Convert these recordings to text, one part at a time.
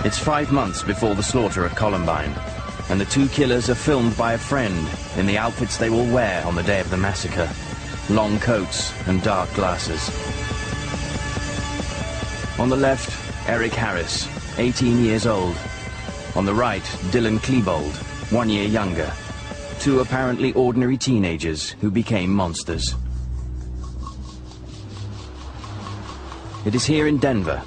It's 5 months before the slaughter at Columbine, and the two killers are filmed by a friend in the outfits they will wear on the day of the massacre. Long coats and dark glasses. On the left, Eric Harris, 18 years old. On the right, Dylan Klebold, 1 year younger. Two apparently ordinary teenagers who became monsters. It is here in Denver,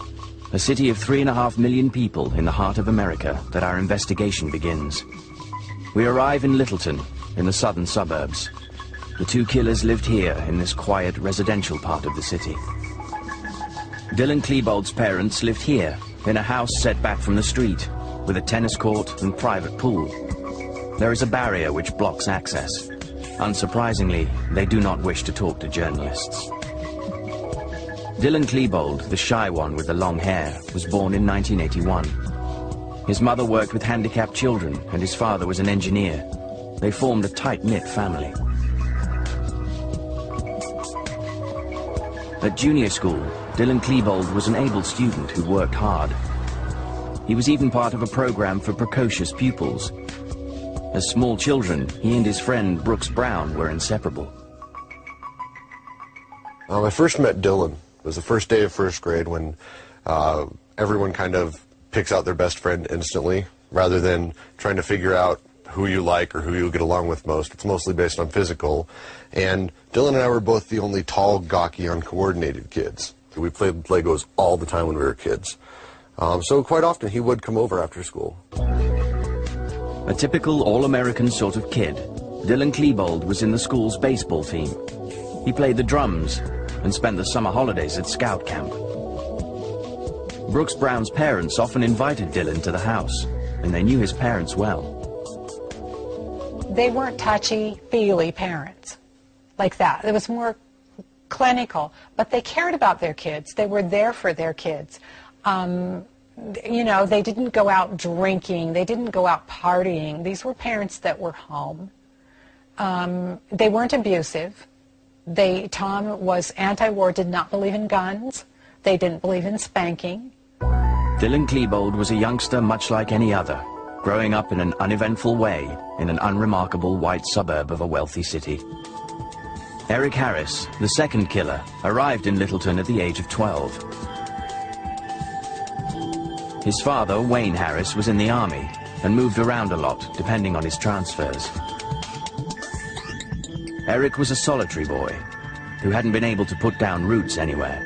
a city of 3.5 million people in the heart of America, that our investigation begins. We arrive in Littleton, in the southern suburbs. The two killers lived here in this quiet residential part of the city. Dylan Klebold's parents lived here, in a house set back from the street, with a tennis court and private pool. There is a barrier which blocks access. Unsurprisingly, they do not wish to talk to journalists. Dylan Klebold, the shy one with the long hair, was born in 1981. His mother worked with handicapped children, and his father was an engineer. They formed a tight-knit family. At junior school, Dylan Klebold was an able student who worked hard. He was even part of a program for precocious pupils. As small children, he and his friend Brooks Brown were inseparable. I first met Dylan. It was the first day of first grade when everyone kind of picks out their best friend instantly, rather than trying to figure out who you like or who you get along with most. It's mostly based on physical. And Dylan and I were both the only tall, gawky, uncoordinated kids. We played Legos all the time when we were kids. So quite often he would come over after school. A typical all-American sort of kid, Dylan Klebold was in the school's baseball team. He played the drums and spent the summer holidays at scout camp. Brooks Brown's parents often invited Dylan to the house, and they knew his parents well. They weren't touchy-feely parents like that. It was more clinical, but they cared about their kids. They were there for their kids. You know, they didn't go out drinking. They didn't go out partying. These were parents that were home. They weren't abusive. Tom was anti-war, did not believe in guns. They didn't believe in spanking. Dylan Klebold was a youngster much like any other, growing up in an uneventful way in an unremarkable white suburb of a wealthy city. Eric Harris, the second killer, arrived in Littleton at the age of 12. His father, Wayne Harris, was in the army and moved around a lot, depending on his transfers. Eric was a solitary boy who hadn't been able to put down roots anywhere.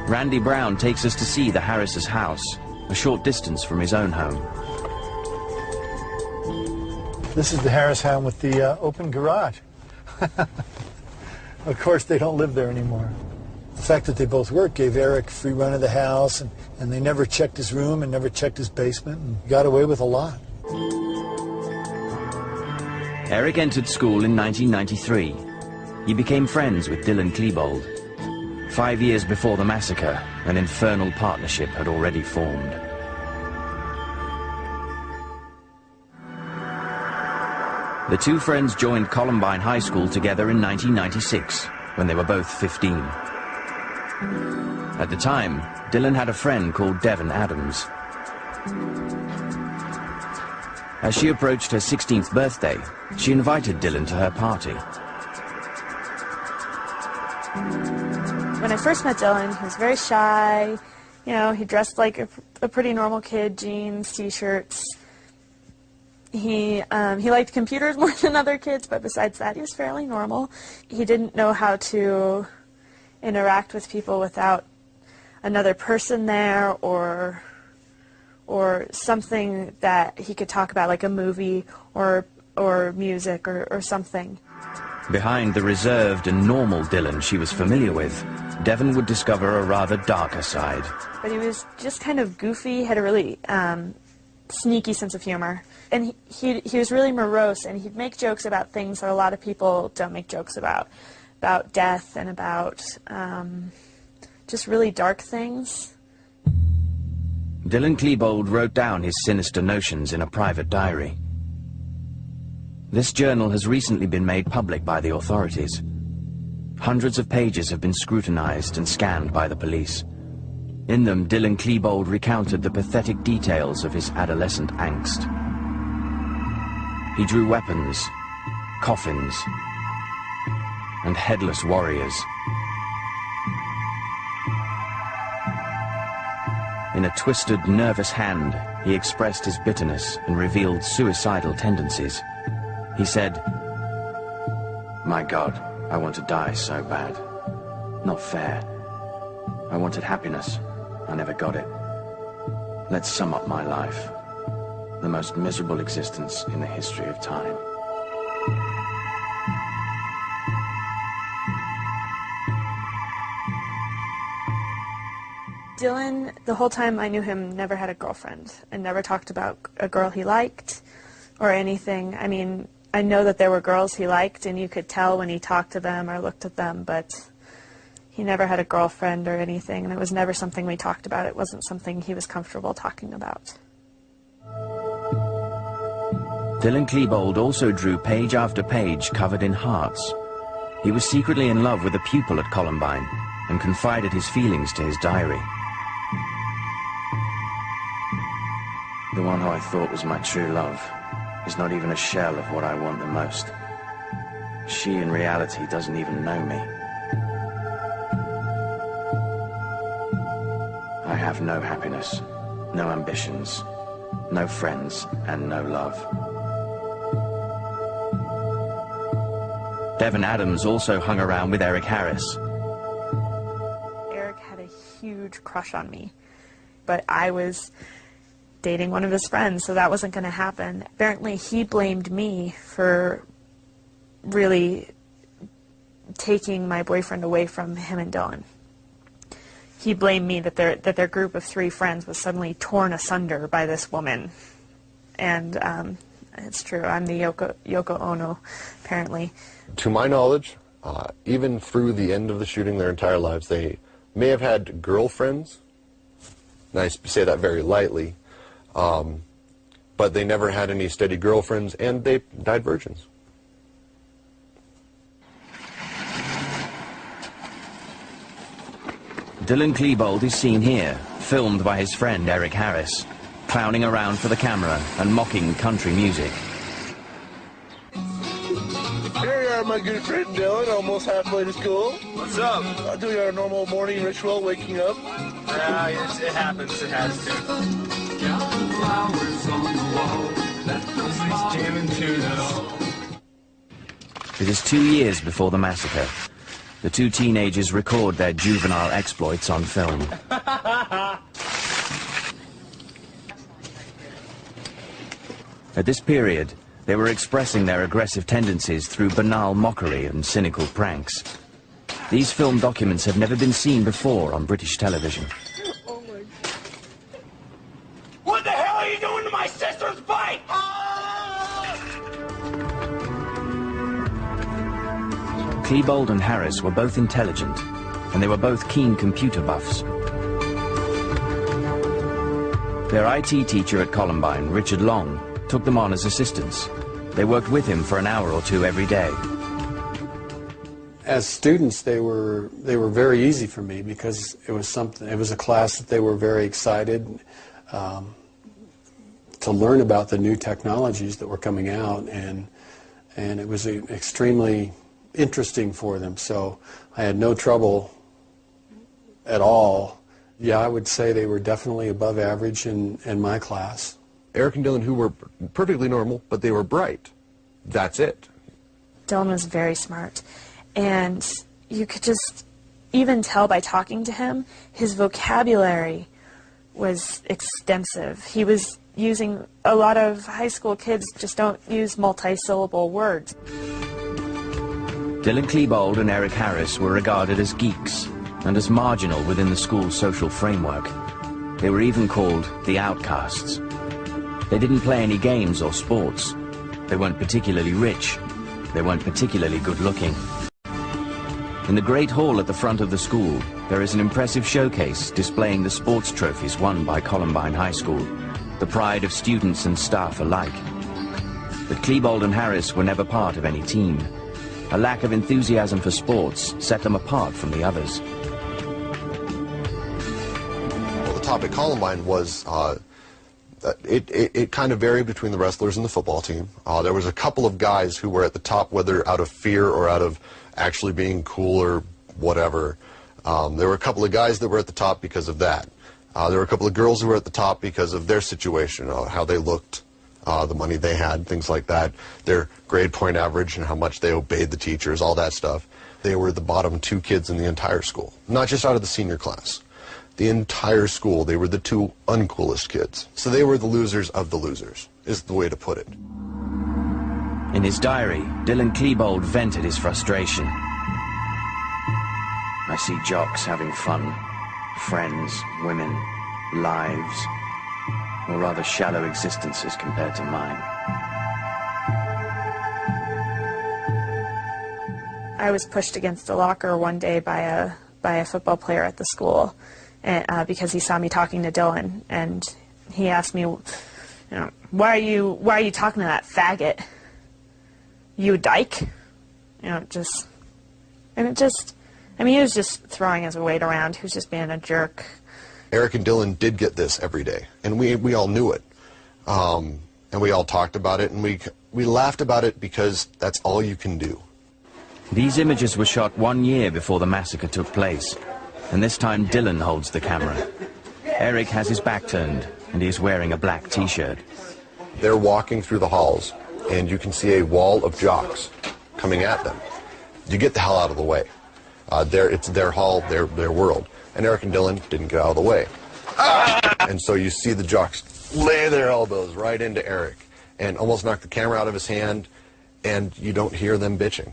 Randy Brown takes us to see the Harris' house, a short distance from his own home. This is the Harris home with the open garage. Of course, they don't live there anymore. The fact that they both worked gave Eric free run of the house, and they never checked his room and never checked his basement, and got away with a lot. Eric entered school in 1993. He became friends with Dylan Klebold. 5 years before the massacre, an infernal partnership had already formed. The two friends joined Columbine High School together in 1996, when they were both 15. At the time, Dylan had a friend called Devin Adams. As she approached her 16th birthday, she invited Dylan to her party. When I first met Dylan, he was very shy. You know, he dressed like a pretty normal kid, jeans, t-shirts. He liked computers more than other kids, but besides that, he was fairly normal. He didn't know how to interact with people without another person there, or something that he could talk about, like a movie or music or something. Behind the reserved and normal Dylan she was familiar with, Devin would discover a rather darker side. But he was just kind of goofy, had a really sneaky sense of humor. And he was really morose, and he'd make jokes about things that a lot of people don't make jokes about death and about just really dark things. Dylan Klebold wrote down his sinister notions in a private diary. This journal has recently been made public by the authorities. Hundreds of pages have been scrutinized and scanned by the police. In them, Dylan Klebold recounted the pathetic details of his adolescent angst. He drew weapons, coffins, and headless warriors. In a twisted, nervous hand, he expressed his bitterness and revealed suicidal tendencies. He said, "My God, I want to die so bad. Not fair. I wanted happiness. I never got it. Let's sum up my life. The most miserable existence in the history of time." Dylan, the whole time I knew him, never had a girlfriend and never talked about a girl he liked or anything. I mean, I know that there were girls he liked, and you could tell when he talked to them or looked at them, but he never had a girlfriend or anything, and it was never something we talked about. It wasn't something he was comfortable talking about. Dylan Klebold also drew page after page covered in hearts. He was secretly in love with a pupil at Columbine and confided his feelings to his diary. "The one who I thought was my true love is not even a shell of what I want the most. She in reality doesn't even know me. I have no happiness, no ambitions, no friends, and no love." Devon Adams also hung around with Eric Harris. Eric had a huge crush on me, but I was dating one of his friends, so that wasn't going to happen. Apparently, he blamed me for really taking my boyfriend away from him and Dylan. He blamed me that their group of 3 friends was suddenly torn asunder by this woman. And it's true, I'm the Yoko Ono, apparently. To my knowledge, even through the end of the shooting, their entire lives, they may have had girlfriends. And I say that very lightly. But they never had any steady girlfriends, and they died virgins. Dylan Klebold is seen here, filmed by his friend Eric Harris, clowning around for the camera and mocking country music. Here you are, my good friend Dylan, almost halfway to school. What's up? Doing our normal morning ritual, waking up. Yeah, it happens. It has to. Flowers on the wall. These jamming tunes. It is 2 years before the massacre. The 2 teenagers record their juvenile exploits on film. At this period, they were expressing their aggressive tendencies through banal mockery and cynical pranks. These film documents have never been seen before on British television. What the hell are you doing to my sister's bike? Klebold and Harris were both intelligent, and they were both keen computer buffs. Their IT teacher at Columbine, Richard Long, took them on as assistants. They worked with him for an hour or 2 every day. As students, they were very easy for me because it was a class that they were very excited to learn about the new technologies that were coming out, and it was extremely interesting for them. So I had no trouble at all. Yeah, I would say they were definitely above average in my class. Eric and Dylan, who were perfectly normal, but they were bright. That's it. Dylan was very smart, and you could just even tell by talking to him, his vocabulary was extensive. He was using, a lot of high school kids just don't use multi-syllable words. Dylan Klebold and Eric Harris were regarded as geeks and as marginal within the school's social framework. They were even called the outcasts. They didn't play any games or sports. They weren't particularly rich. They weren't particularly good-looking. In the Great Hall at the front of the school, there is an impressive showcase displaying the sports trophies won by Columbine High School, the pride of students and staff alike. But Klebold and Harris were never part of any team. A lack of enthusiasm for sports set them apart from the others. top at Columbine was it kind of varied between the wrestlers and the football team. There was a couple of guys who were at the top, whether out of fear or out of actually being cool or whatever. There were a couple of guys that were at the top because of that. There were a couple of girls who were at the top because of their situation, how they looked, the money they had, things like that, their grade point average and how much they obeyed the teachers, all that stuff. They were the bottom 2 kids in the entire school, not just out of the senior class. The entire school, they were the 2 uncoolest kids. So they were the losers of the losers, is the way to put it. In his diary, Dylan Klebold vented his frustration. I see jocks having fun, friends, women, lives, or rather shallow existences compared to mine. I was pushed against a locker one day by a football player at the school, and, because he saw me talking to Dylan, and he asked me, you know, why are you talking to that faggot? You dyke? You know, I mean, he was just throwing his weight around. He was just being a jerk. Eric and Dylan did get this every day, and we all knew it. And we all talked about it, and we laughed about it because that's all you can do. These images were shot 1 year before the massacre took place, and this time Dylan holds the camera. Eric has his back turned, and he is wearing a black t-shirt. They're walking through the halls, and you can see a wall of jocks coming at them. You get the hell out of the way. It's their hall, their world. And Eric and Dylan didn't get out of the way. And so you see the jocks lay their elbows right into Eric and almost knock the camera out of his hand, and you don't hear them bitching.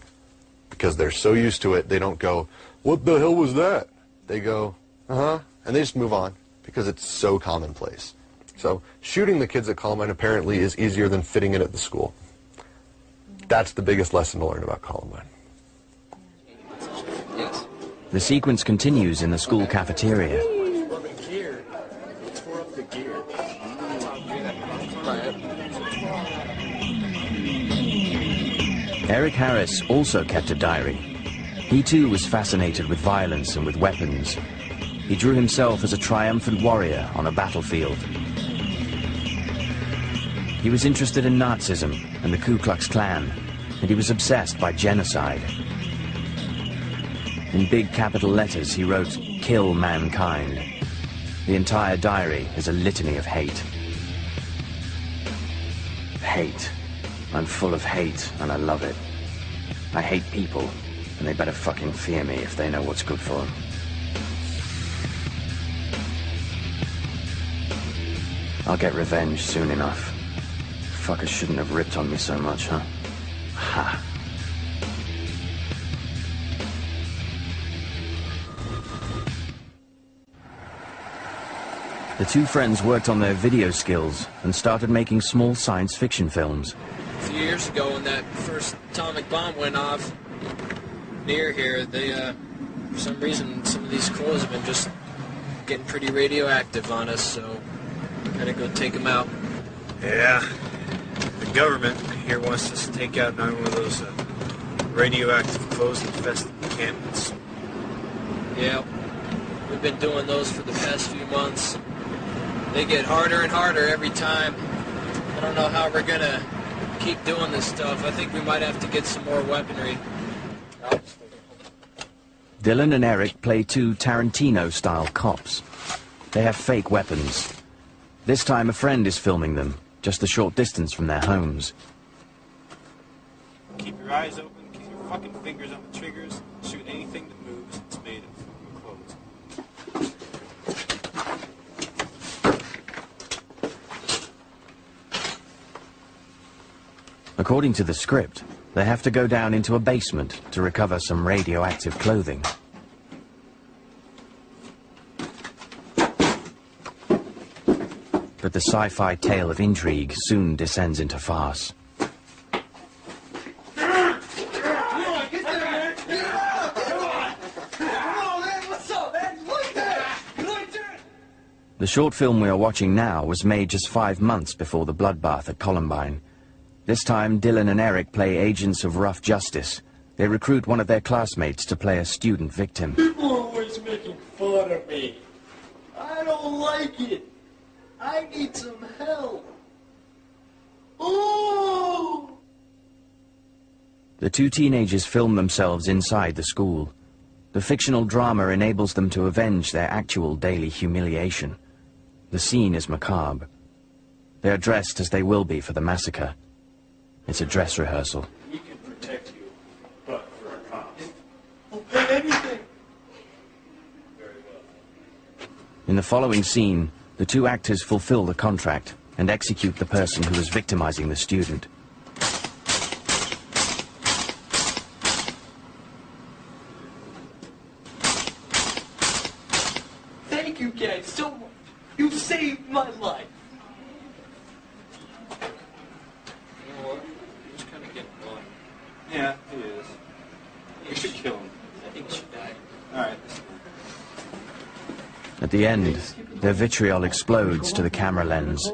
Because they're so used to it, they don't go, "What the hell was that?" They go, "Uh-huh," and they just move on because it's so commonplace. So shooting the kids at Columbine apparently is easier than fitting it at the school. That's the biggest lesson to learn about Columbine. The sequence continues in the school cafeteria. Eric Harris also kept a diary. He too was fascinated with violence and with weapons. He drew himself as a triumphant warrior on a battlefield. He was interested in Nazism and the Ku Klux Klan, and he was obsessed by genocide. In big capital letters, he wrote, "Kill mankind." The entire diary is a litany of hate. Hate. I'm full of hate, and I love it. I hate people, and they better fucking fear me if they know what's good for them. I'll get revenge soon enough. Fuckers shouldn't have ripped on me so much, huh? Ha. The 2 friends worked on their video skills and started making small science fiction films. A few years ago when that first atomic bomb went off near here, they, for some reason, some of these crows have been just getting pretty radioactive on us, so we gotta go take them out. Yeah, the government here wants us to take out another one of those radioactive crows infested encampments. Yeah, we've been doing those for the past few months. They get harder and harder every time. I don't know how we're gonna keep doing this stuff. I think we might have to get some more weaponry. Dylan and Eric play 2 Tarantino-style cops. They have fake weapons. This time a friend is filming them, just a short distance from their homes. Keep your eyes open, keep your fucking fingers on the triggers, shoot anything that moves, it's made of clothes. According to the script, they have to go down into a basement to recover some radioactive clothing. But the sci-fi tale of intrigue soon descends into farce. The short film we are watching now was made just 5 months before the bloodbath at Columbine. This time, Dylan and Eric play agents of rough justice. They recruit one of their classmates to play a student victim. People are always making fun of me. I I don't like it. I need some help. Oh! The two teenagers film themselves inside the school. The fictional drama enables them to avenge their actual daily humiliation. The scene is macabre. They are dressed as they will be for the massacre. It's a dress rehearsal. We can protect you, but for our cops. I'll pay anything. Very well. In the following scene, the two actors fulfill the contract and execute the person who is victimizing the student. Thank you guys so much. You saved my life. You know what? He's kind of getting annoying. Yeah, he is. We should kill him. I think he should die. Alright. At the end, their vitriol explodes to the camera lens.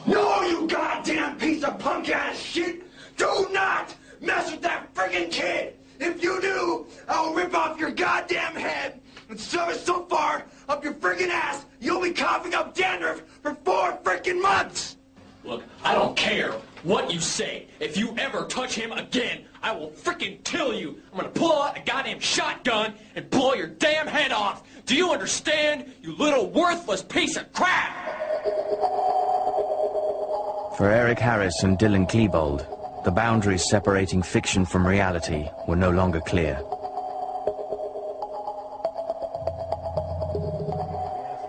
No, you goddamn piece of punk-ass shit! Do not mess with that friggin' kid! If you do, I'll rip off your goddamn head and shove it so far up your friggin' ass, you'll be coughing up dandruff for 4 frickin' months! Look, I don't care what you say. If you ever touch him again, I will frickin' kill you. I'm gonna pull out a goddamn shotgun and blow your damn head off. Do you understand, you little worthless piece of crap? For Eric Harris and Dylan Klebold, the boundaries separating fiction from reality were no longer clear.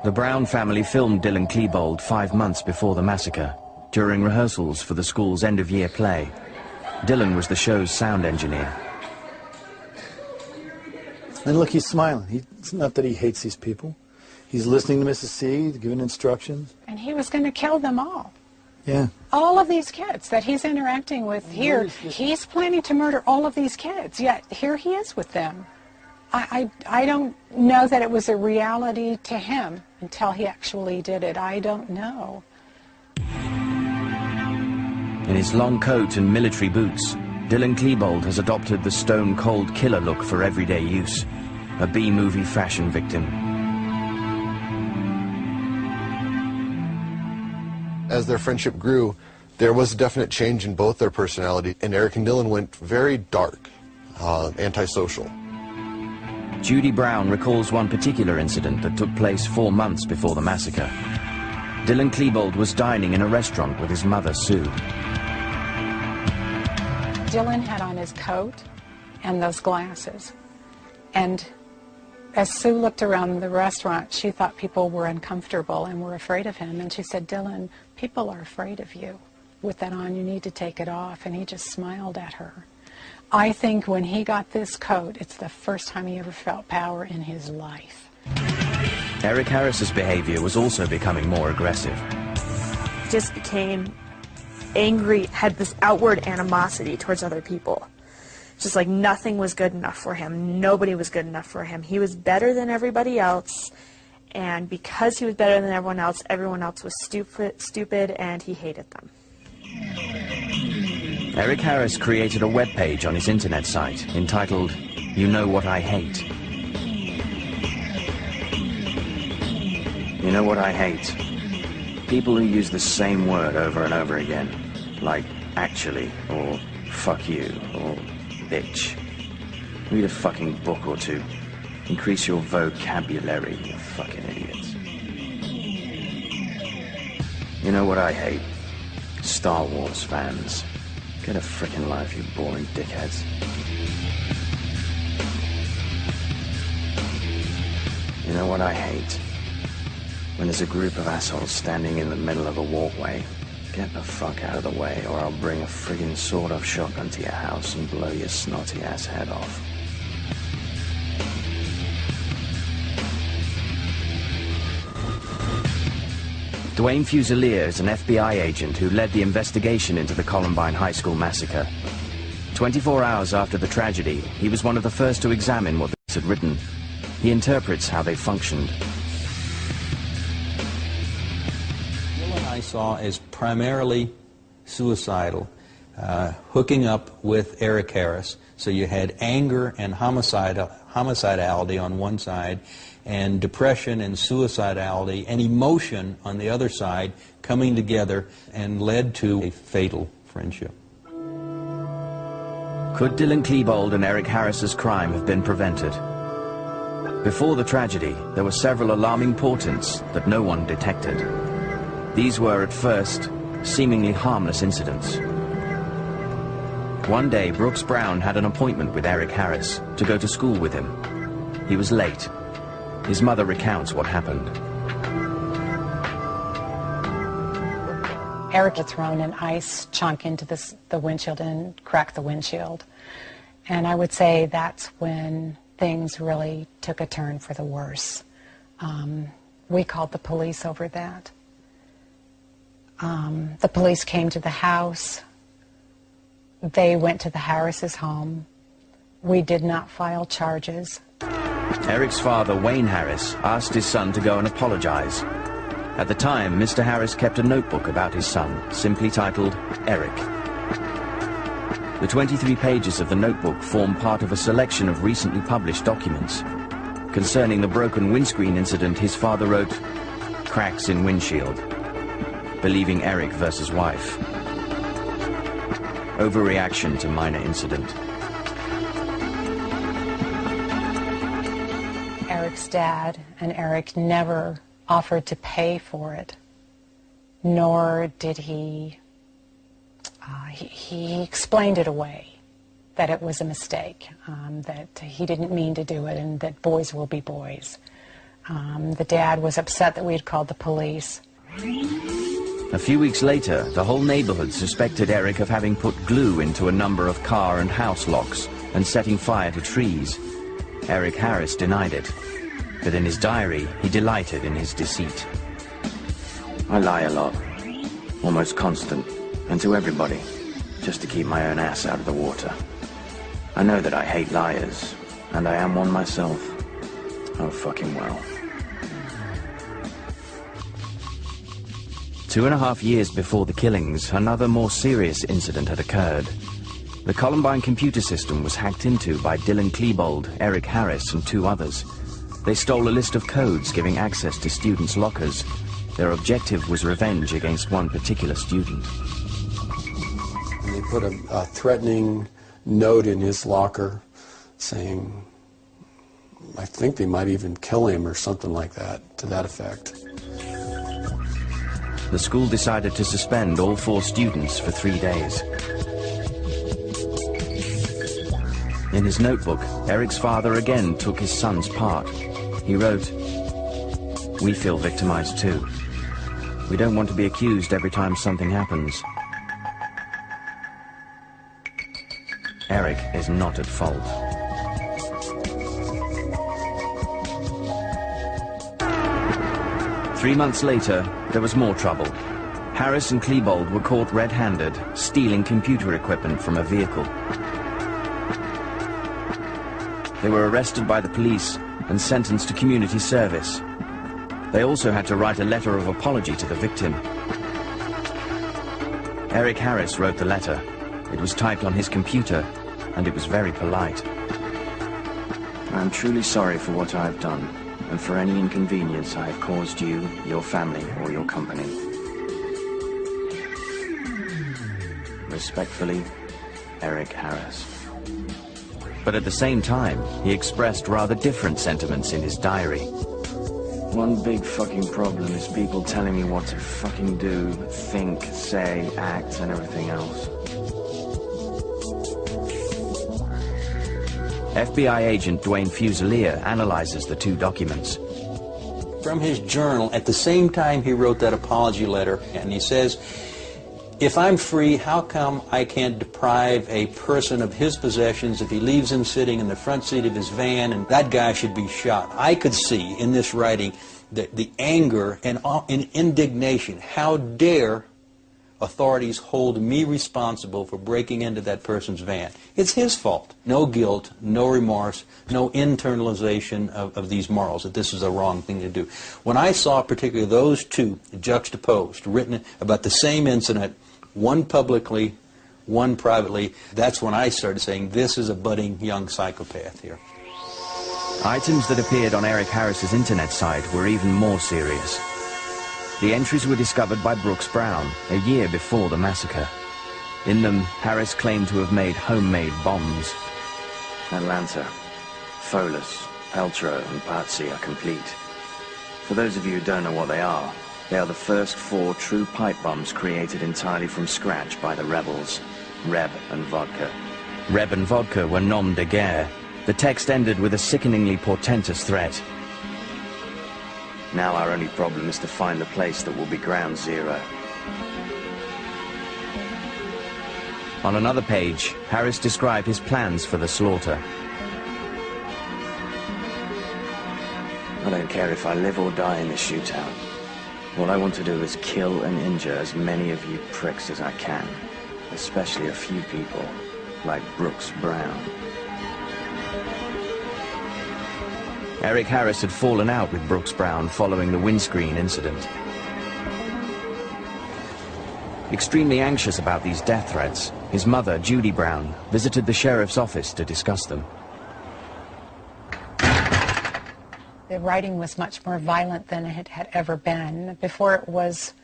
The Brown family filmed Dylan Klebold 5 months before the massacre, during rehearsals for the school's end-of-year play. Dylan was the show's sound engineer. And look, he's smiling. It's not that he hates these people. He's listening to Mrs. C, giving instructions. And he was going to kill them all. Yeah. All of these kids that he's interacting with here, he's planning to murder all of these kids, yet here he is with them. I don't know that it was a reality to him until he actually did it. I don't know. In his long coat and military boots, Dylan Klebold has adopted the stone-cold killer look for everyday use, a B-movie fashion victim. As their friendship grew, there was a definite change in both their personality, and Eric and Dylan went very dark, antisocial. Judy Brown recalls one particular incident that took place 4 months before the massacre. Dylan Klebold was dining in a restaurant with his mother, Sue. Dylan had on his coat and those glasses. And as Sue looked around the restaurant, she thought people were uncomfortable and were afraid of him. And she said, Dylan, people are afraid of you. With that on, you need to take it off. And he just smiled at her. I think when he got this coat, it's the first time he ever felt power in his life. Eric Harris's behavior was also becoming more aggressive. He just became angry, had this outward animosity towards other people. Just like nothing was good enough for him. Nobody was good enough for him. He was better than everybody else, and because he was better than everyone else was stupid, and he hated them. Eric Harris created a webpage on his internet site entitled, You Know What I Hate. You know what I hate? People who use the same word over and over again, like actually, or fuck you, or bitch. Read a fucking book or two. Increase your vocabulary, you fucking idiots. You know what I hate? Star Wars fans. Get a frickin' life, you boring dickheads. You know what I hate? When there's a group of assholes standing in the middle of a walkway. Get the fuck out of the way, or I'll bring a friggin' sawed-off shotgun to your house and blow your snotty-ass head off. Dwayne Fusilier is an FBI agent who led the investigation into the Columbine High School massacre. 24 hours after the tragedy, he was one of the first to examine what the police had written. He interprets how they functioned. I saw as primarily suicidal, hooking up with Eric Harris. So you had anger and homicidal homicidality on one side and depression and suicidality and emotion on the other side coming together and led to a fatal friendship. Could Dylan Klebold and Eric Harris's crime have been prevented? Before the tragedy, there were several alarming portents that no one detected. These were, at first, seemingly harmless incidents. One day, Brooks Brown had an appointment with Eric Harris to go to school with him. He was late. His mother recounts what happened. Eric had thrown an ice chunk into the windshield and cracked the windshield. And I would say that's when things really took a turn for the worse. We called the police over that. The police came to the house. They went to the Harris's home. We did not file charges. Eric's father, Wayne Harris, asked his son to go and apologize. At the time, Mr. Harris kept a notebook about his son, simply titled Eric. The 23 pages of the notebook form part of a selection of recently published documents. Concerning the broken windscreen incident, his father wrote, "Cracks in windshield. Believing Eric versus wife. Overreaction to minor incident." Eric's dad and Eric never offered to pay for it, nor did he explained it away, that it was a mistake, that he didn't mean to do it, and that boys will be boys. The dad was upset that we had called the police. A few weeks later, the whole neighborhood suspected Eric of having put glue into a number of car and house locks and setting fire to trees. Eric Harris denied it, but in his diary, he delighted in his deceit. "I lie a lot, almost constant, and to everybody, just to keep my own ass out of the water. I know that I hate liars, and I am one myself. Oh, fucking well." 2.5 years before the killings, another more serious incident had occurred. The Columbine computer system was hacked into by Dylan Klebold, Eric Harris, and 2 others. They stole a list of codes giving access to students' lockers. Their objective was revenge against one particular student. And they put a threatening note in his locker saying, I think they might even kill him or something like that, to that effect. The school decided to suspend all 4 students for 3 days. In his notebook, Eric's father again took his son's part. He wrote, "We feel victimized too. We don't want to be accused every time something happens. Eric is not at fault." Three months later, there was more trouble. Harris and Klebold were caught red-handed, stealing computer equipment from a vehicle. They were arrested by the police and sentenced to community service. They also had to write a letter of apology to the victim. Eric Harris wrote the letter. It was typed on his computer, and it was very polite. "I am truly sorry for what I have done, and for any inconvenience I have caused you, your family, or your company. Respectfully, Eric Harris." But at the same time, he expressed rather different sentiments in his diary. "One big fucking problem is people telling me what to fucking do, think, say, act, and everything else." FBI agent Dwayne Fusilier analyzes the 2 documents. From his journal, at the same time he wrote that apology letter, and he says, "If I'm free, how come I can't deprive a person of his possessions if he leaves him sitting in the front seat of his van, and that guy should be shot?" I could see in this writing the anger and indignation. How dare authorities hold me responsible for breaking into that person's van? It's his fault. No guilt, no remorse, no internalization of these morals, that this is a wrong thing to do. When I saw particularly those 2 juxtaposed, written about the same incident, one publicly, one privately, that's when I started saying, this is a budding young psychopath here. Items that appeared on Eric Harris's internet site were even more serious. The entries were discovered by Brooks Brown a year before the massacre. In them, Harris claimed to have made homemade bombs. Atlanta, Folas, Peltro, and Patsy are complete. For those of you who don't know what they are the first 4 true pipe bombs created entirely from scratch by the rebels, Reb and Vodka. Reb and Vodka were nom de guerre. The text ended with a sickeningly portentous threat. Now our only problem is to find the place that will be ground zero. On another page, Harris described his plans for the slaughter. I don't care if I live or die in this shootout. All I want to do is kill and injure as many of you pricks as I can, especially a few people like Brooks Brown. Eric Harris had fallen out with Brooks Brown following the windscreen incident. Extremely anxious about these death threats, his mother, Judy Brown, visited the sheriff's office to discuss them. The writing was much more violent than it had ever been. Before it was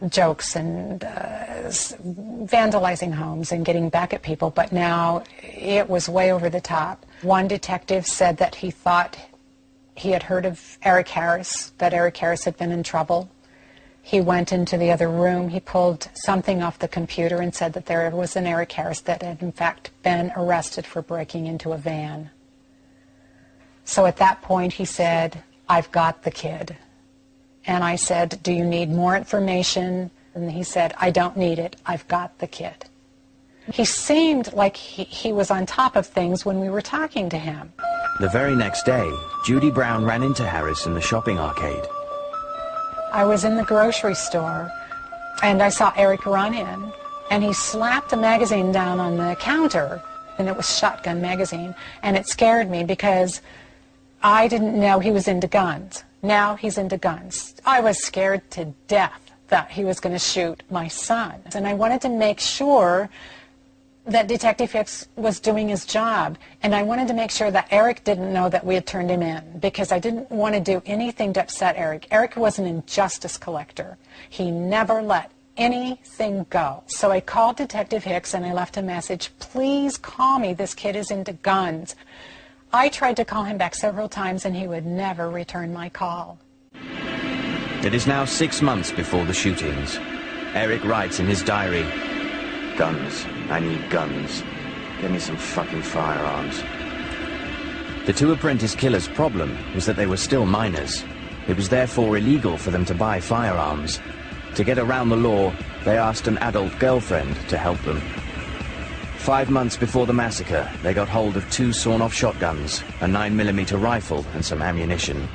jokes and vandalizing homes and getting back at people, but now it was way over the top. One detective said that he thought he had heard of Eric Harris, that Eric Harris had been in trouble. He went into the other room, he pulled something off the computer and said that there was an Eric Harris that had in fact been arrested for breaking into a van. So at that point he said, "I've got the kid." And I said, "Do you need more information?" And he said, "I don't need it, I've got the kid." He seemed like he was on top of things when we were talking to him. The very next day, Judy Brown ran into Harris in the shopping arcade. I was in the grocery store, and I saw Eric run in, and he slapped a magazine down on the counter, and it was Shotgun magazine, and it scared me because I didn't know he was into guns. Now he's into guns. I was scared to death that he was going to shoot my son, and I wanted to make sure that Detective Hicks was doing his job, and I wanted to make sure that Eric didn't know that we had turned him in, because I didn't want to do anything to upset Eric. Eric was an injustice collector. He never let anything go. So I called Detective Hicks and I left a message, "Please call me, this kid is into guns." I tried to call him back several times and he would never return my call. It is now 6 months before the shootings. Eric writes in his diary, "Guns. I need guns. Get me some fucking firearms." The 2 apprentice killers' problem was that they were still minors. It was therefore illegal for them to buy firearms. To get around the law, they asked an adult girlfriend to help them. 5 months before the massacre, they got hold of 2 sawn-off shotguns, a 9mm rifle, and some ammunition.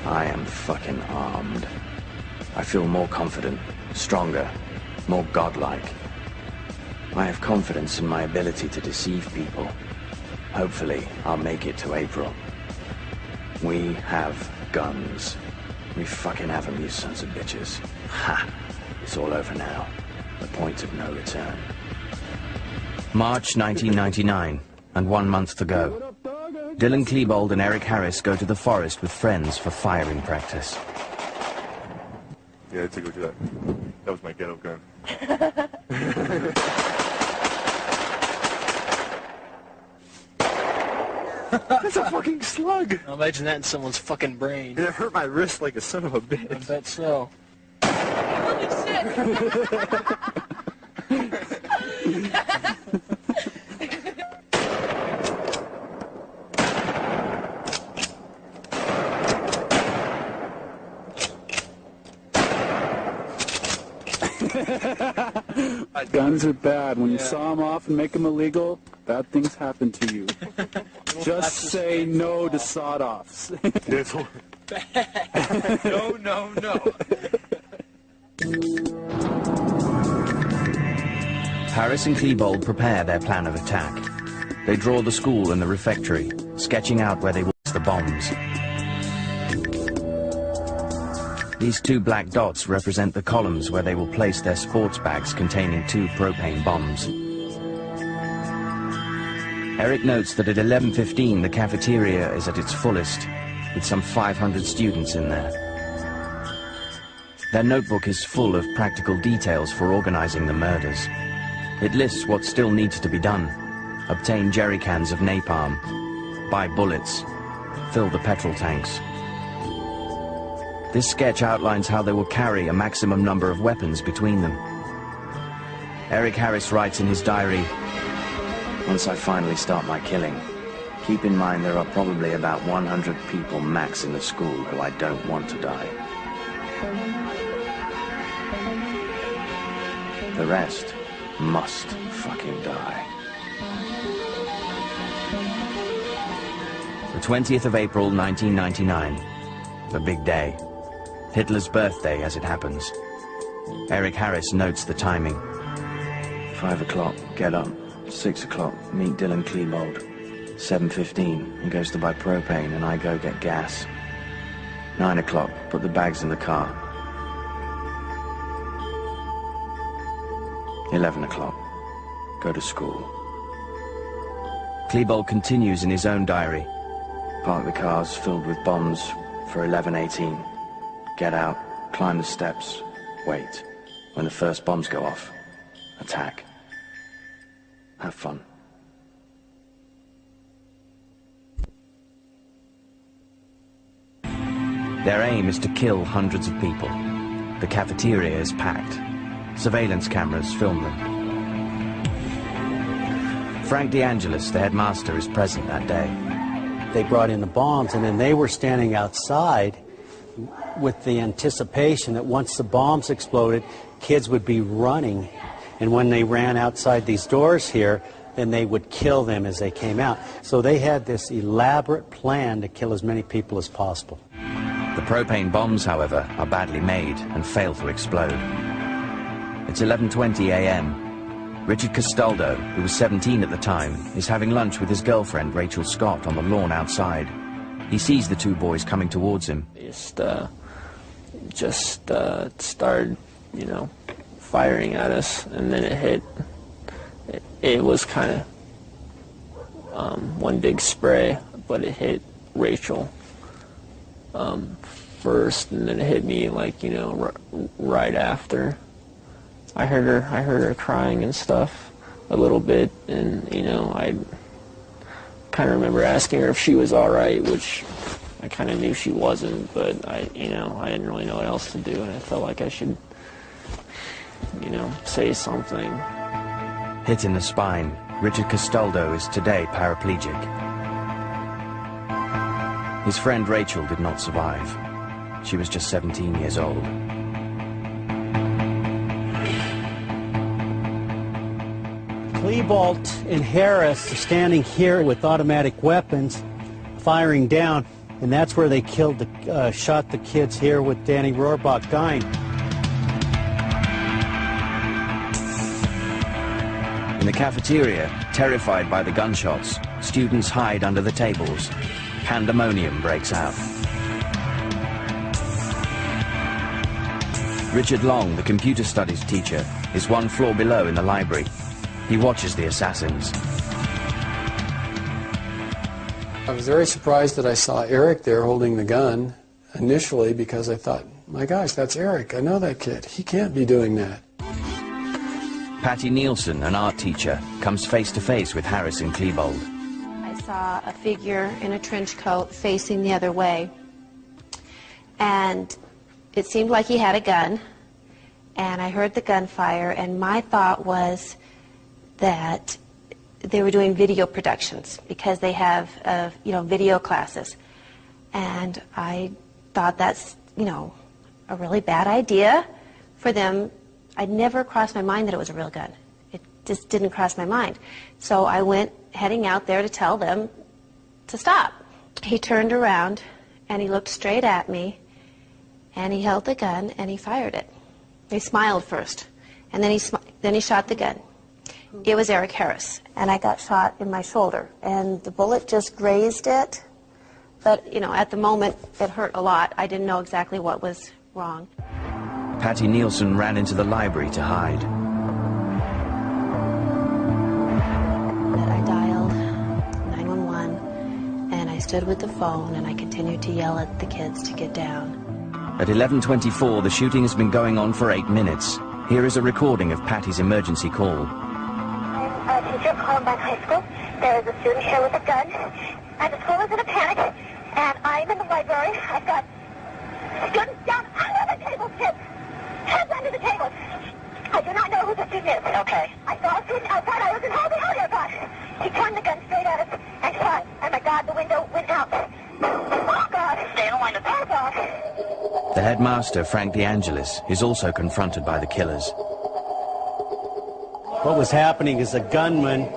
I am fucking armed. I feel more confident, stronger, more godlike. I have confidence in my ability to deceive people. Hopefully, I'll make it to April. We have guns. We fucking have them, you sons of bitches. Ha! It's all over now. The point of no return. March 1999, and 1 month to go. Dylan Klebold and Eric Harris go to the forest with friends for firing practice. Yeah, I took go do that. That was my ghetto gun. That's a fucking slug! Imagine that in someone's fucking brain. And it hurt my wrist like a son of a bitch. I bet so. Holy Guns are bad. When you saw them off and make them illegal, bad things happen to you. Just say no to sawed-offs. No, no, no. Harris and Klebold prepare their plan of attack. They draw the school and the refectory, sketching out where they will place the bombs. These 2 black dots represent the columns where they will place their sports bags containing 2 propane bombs. Eric notes that at 11:15 the cafeteria is at its fullest, with some 500 students in there. Their notebook is full of practical details for organizing the murders. It lists what still needs to be done. Obtain jerry cans of napalm, buy bullets, fill the petrol tanks. This sketch outlines how they will carry a maximum number of weapons between them. Eric Harris writes in his diary, "Once I finally start my killing, keep in mind there are probably about 100 people max in the school who I don't want to die. The rest must fucking die." The 20th of April, 1999. A big day. Hitler's birthday, as it happens. Eric Harris notes the timing. 5 o'clock, get up. 6 o'clock, meet Dylan Klebold. 7:15, he goes to buy propane and I go get gas. 9 o'clock, put the bags in the car. 11 o'clock, go to school. Klebold continues in his own diary. Park the cars filled with bombs for 11:18. Get out, climb the steps, wait. When the first bombs go off, attack. Have fun. Their aim is to kill hundreds of people. The cafeteria is packed. Surveillance cameras film them. Frank DeAngelis, the headmaster, is present that day. They brought in the bombs, and then they were standing outside with the anticipation that once the bombs exploded, kids would be running. And when they ran outside these doors here, then they would kill them as they came out. So they had this elaborate plan to kill as many people as possible. The propane bombs, however, are badly made and fail to explode. It's 11:20 a.m. Richard Castaldo, who was 17 at the time, is having lunch with his girlfriend, Rachel Scott, on the lawn outside. He sees the two boys coming towards him. Just started, firing at us, and then it hit. It was kind of one big spray, but it hit Rachel first, and then it hit me right after. I heard her crying and stuff a little bit, and I kind of remember asking her if she was all right, which I kind of knew she wasn't, but I didn't really know what else to do, and I felt like I should say something. Hit in the spine, Richard Castaldo is today paraplegic. His friend Rachel did not survive. She was just 17 years old. Klebold and Harris are standing here with automatic weapons, firing down, and that's where they shot the kids here with Danny Rohrbach dying. In the cafeteria, terrified by the gunshots, students hide under the tables. Pandemonium breaks out. Richard Long, the computer studies teacher, is one floor below in the library. He watches the assassins. I was very surprised that I saw Eric there holding the gun initially, because I thought, my gosh, that's Eric. I know that kid. He can't be doing that. Patty Nielsen, an art teacher, comes face to face with Harris and Klebold. I saw a figure in a trench coat facing the other way, and it seemed like he had a gun, and I heard the gunfire, and my thought was that they were doing video productions because they have video classes, and I thought that's a really bad idea for them. I'd never crossed my mind that it was a real gun. It just didn't cross my mind. So I went heading out there to tell them to stop. He turned around and he looked straight at me and he held the gun and he fired it. He smiled first, and then he shot the gun. It was Eric Harris, and I got shot in my shoulder, and the bullet just grazed it. But at the moment it hurt a lot. I didn't know exactly what was wrong. Patty Nielsen ran into the library to hide. I dialed And I stood with the phone and I continued to yell at the kids to get down. At 11:24, the shooting has been going on for 8 minutes. Here is a recording of Patty's emergency call. I'm a teacher at Columbine High School. There is a student here with a gun, and the school is in a panic, and I'm in the library. I've got students down under the table, kids. Heads under the table. I do not know who the student is. Okay. I saw a student outside. I was in Holy Hell, God. He turned the gun straight at us and shot. And my God, the window went out. Oh, God. Stay in line. Oh, God. The headmaster, Frank DeAngelis, is also confronted by the killers. What was happening is a gunman,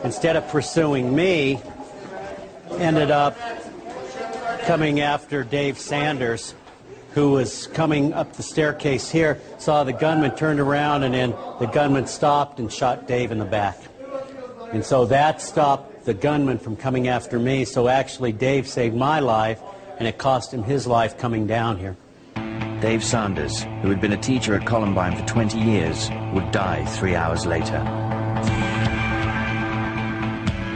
instead of pursuing me, ended up coming after Dave Sanders, who was coming up the staircase here, saw the gunman, turned around, and then the gunman stopped and shot Dave in the back. And so that stopped the gunman from coming after me, so actually Dave saved my life, and it cost him his life coming down here. Dave Sanders, who had been a teacher at Columbine for 20 years, would die 3 hours later.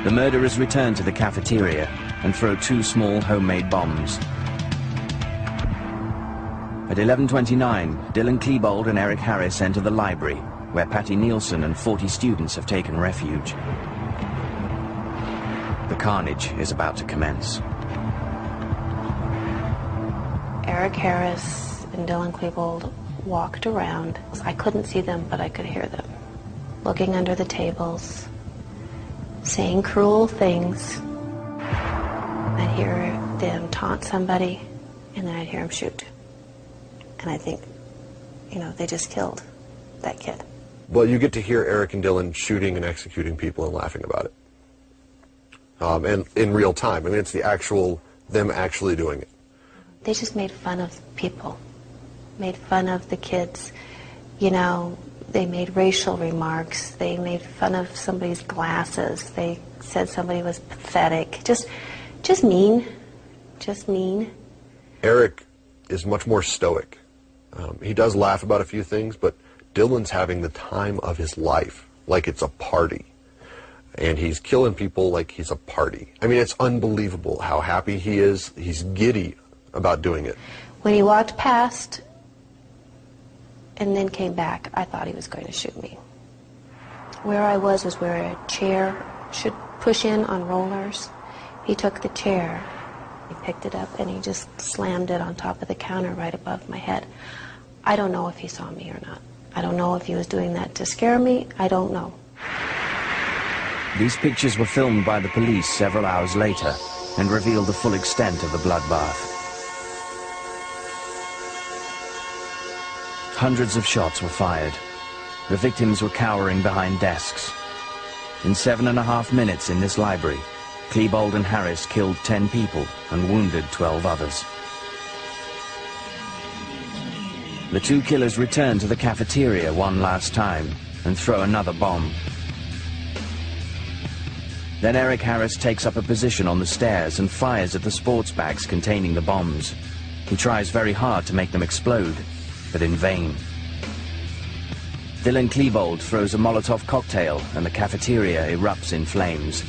The murderers return to the cafeteria and throw 2 small homemade bombs. At 11:29, Dylan Klebold and Eric Harris enter the library, where Patty Nielsen and 40 students have taken refuge. The carnage is about to commence. Eric Harris and Dylan Klebold walked around. I couldn't see them, but I could hear them. Looking under the tables, saying cruel things. I'd hear them taunt somebody, and then I'd hear them shoot. And I think, you know, they just killed that kid. Well, you get to hear Eric and Dylan shooting and executing people and laughing about it. And in real time. I mean, it's them actually doing it. They just made fun of people, made fun of the kids. You know, they made racial remarks. They made fun of somebody's glasses. They said somebody was pathetic. Just mean. Just mean. Eric is much more stoic. He does laugh about a few things, but Dylan's having the time of his life, like it's a party. And he's killing people like he's a party. I mean, it's unbelievable how happy he is. He's giddy about doing it. When he walked past and then came back, I thought he was going to shoot me. Where I was where a chair should push in on rollers. He took the chair, he picked it up, and he just slammed it on top of the counter right above my head. I don't know if he saw me or not. I don't know if he was doing that to scare me. I don't know. These pictures were filmed by the police several hours later and revealed the full extent of the bloodbath. Hundreds of shots were fired. The victims were cowering behind desks. In 7.5 minutes in this library, Klebold and Harris killed 10 people and wounded 12 others. The 2 killers return to the cafeteria one last time and throw another bomb. Then Eric Harris takes up a position on the stairs and fires at the sports bags containing the bombs. He tries very hard to make them explode, but in vain. Dylan Klebold throws a Molotov cocktail and the cafeteria erupts in flames.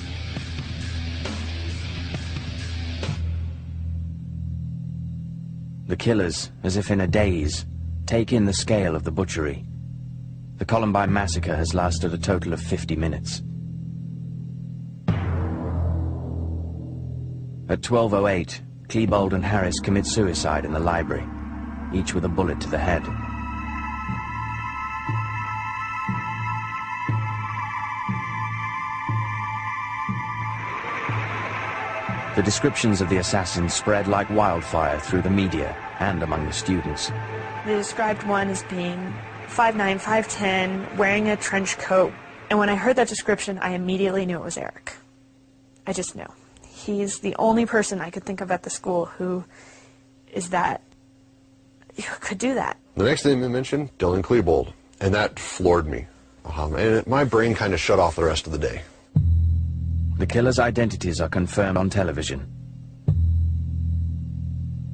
The killers, as if in a daze, take in the scale of the butchery. The Columbine massacre has lasted a total of 50 minutes. At 12:08, Klebold and Harris commit suicide in the library, each with a bullet to the head. The descriptions of the assassins spread like wildfire through the media and among the students. They described one as being 5'9", 5'10", wearing a trench coat. And when I heard that description, I immediately knew it was Eric. I just knew. He's the only person I could think of at the school who could do that. The next thing they mentioned, Dylan Klebold, and that floored me. And my brain kind of shut off the rest of the day. The killers' identities are confirmed on television.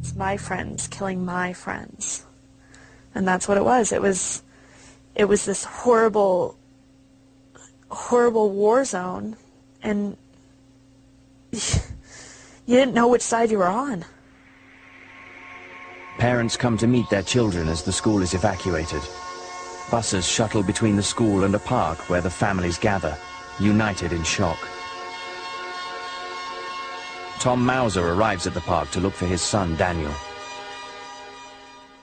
It's my friends killing my friends. And that's what it was. It was this horrible, horrible war zone. And you didn't know which side you were on. Parents come to meet their children as the school is evacuated. Buses shuttle between the school and a park where the families gather, united in shock. Tom Mauser arrives at the park to look for his son, Daniel.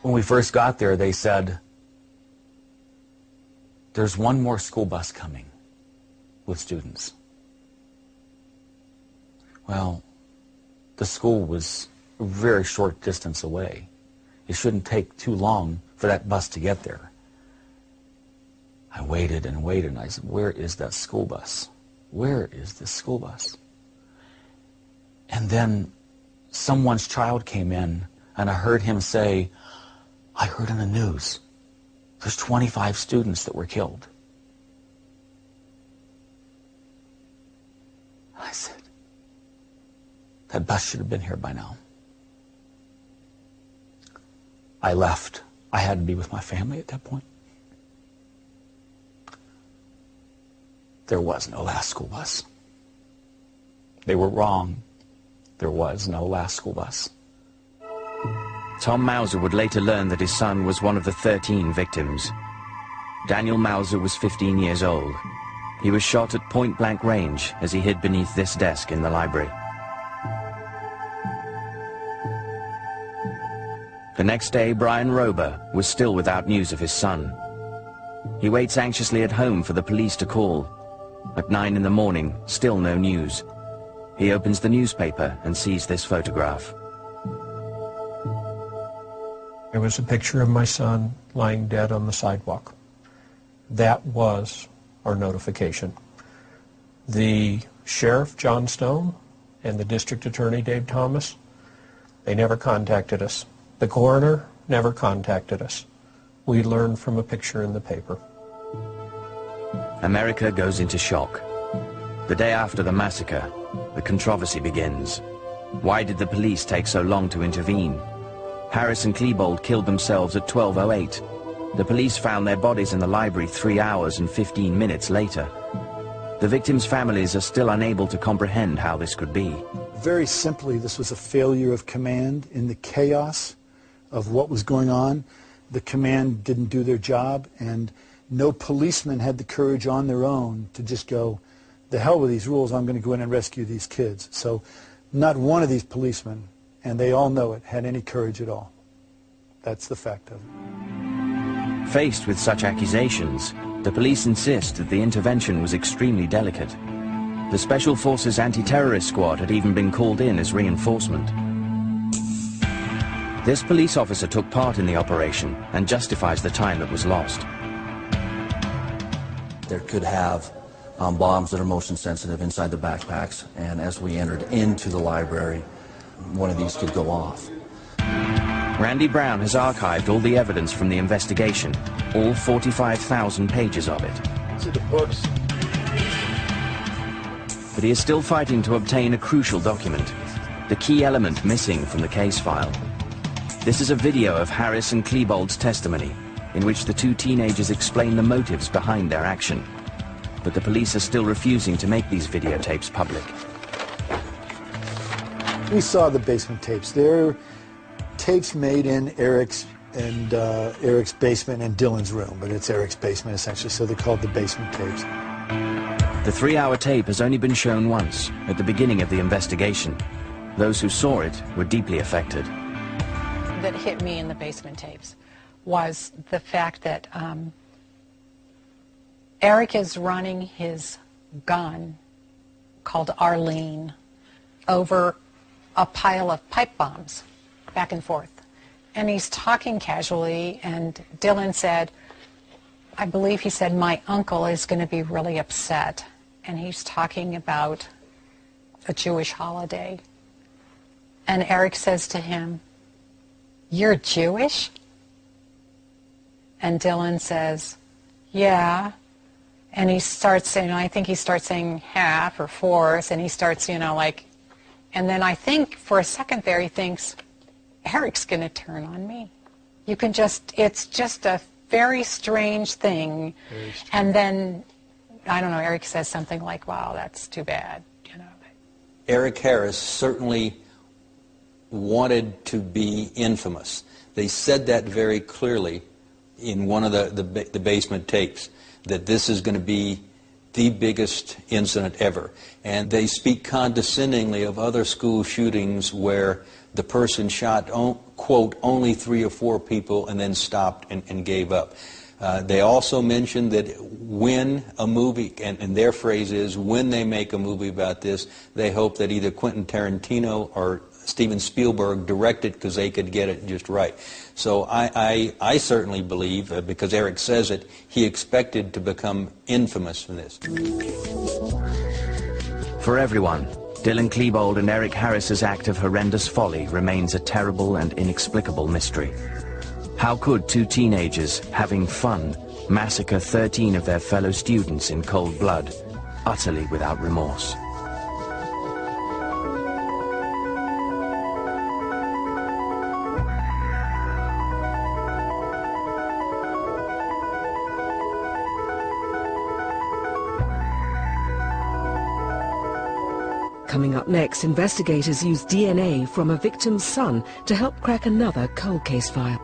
When we first got there, they said, there's one more school bus coming with students. Well, the school was a very short distance away. It shouldn't take too long for that bus to get there. I waited and waited, and I said, where is that school bus? Where is this school bus? And then someone's child came in, and I heard him say, I heard in the news, there's 25 students that were killed. I said, that bus should have been here by now. I left. I had to be with my family at that point. There was no last school bus. They were wrong. There was no last school bus. Tom Mauser would later learn that his son was one of the 13 victims. Daniel Mauser was 15 years old. He was shot at point-blank range as he hid beneath this desk in the library. The next day, Brian Rober was still without news of his son. He waits anxiously at home for the police to call. At 9 in the morning, still no news. He opens the newspaper and sees this photograph. There was a picture of my son lying dead on the sidewalk. That was our notification. The sheriff, John Stone, and the district attorney, Dave Thomas, they never contacted us. The coroner never contacted us. We learned from a picture in the paper. America goes into shock. The day after the massacre, the controversy begins. Why did the police take so long to intervene? Harris and Klebold killed themselves at 12:08. The police found their bodies in the library 3 hours and 15 minutes later. The victims' families are still unable to comprehend how this could be. Very simply, this was a failure of command in the chaos of what was going on. The command didn't do their job, and no policeman had the courage on their own to just go, the hell with these rules, I'm going to go in and rescue these kids. So not one of these policemen, and they all know it, had any courage at all. That's the fact of it. Faced with such accusations, the police insist that the intervention was extremely delicate. The Special Forces Anti-Terrorist Squad had even been called in as reinforcement. This police officer took part in the operation and justifies the time that was lost. There could have bombs that are motion sensitive inside the backpacks, and as we entered into the library, one of these could go off. Randy Brown has archived all the evidence from the investigation, all 45,000 pages of it. These are the books. But he is still fighting to obtain a crucial document, the key element missing from the case file. This is a video of Harris and Klebold's testimony, in which the two teenagers explain the motives behind their action. But the police are still refusing to make these videotapes public. We saw the basement tapes. They're tapes made in Eric's basement and Dylan's room, but it's Eric's basement essentially, so they're called the basement tapes. The 3-hour tape has only been shown once, at the beginning of the investigation. Those who saw it were deeply affected. That hit me in the basement tapes was the fact that Eric is running his gun, called Arlene, over a pile of pipe bombs, back and forth. And he's talking casually, and Dylan said, I believe he said, my uncle is going to be really upset. And he's talking about a Jewish holiday. And Eric says to him, you're Jewish? And Dylan says, yeah. And he starts saying, I think he starts saying half or fourth, and he starts, and then I think for a second there he thinks, Eric's going to turn on me. You can just, it's just a very strange thing. Very strange. And then, I don't know, Eric says something like, wow, that's too bad, Eric Harris certainly wanted to be infamous. They said that very clearly in one of the basement tapes, that this is going to be the biggest incident ever. And they speak condescendingly of other school shootings where the person shot, quote, only 3 or 4 people and then stopped and gave up. They also mentioned that when a movie, and their phrase is, when they make a movie about this, they hope that either Quentin Tarantino or Steven Spielberg direct it because they could get it just right. So I certainly believe, because Eric says it, he expected to become infamous from this. For everyone, Dylan Klebold and Eric Harris's act of horrendous folly remains a terrible and inexplicable mystery. How could 2 teenagers, having fun, massacre 13 of their fellow students in cold blood, utterly without remorse? Coming up next, investigators use DNA from a victim's son to help crack another cold case file.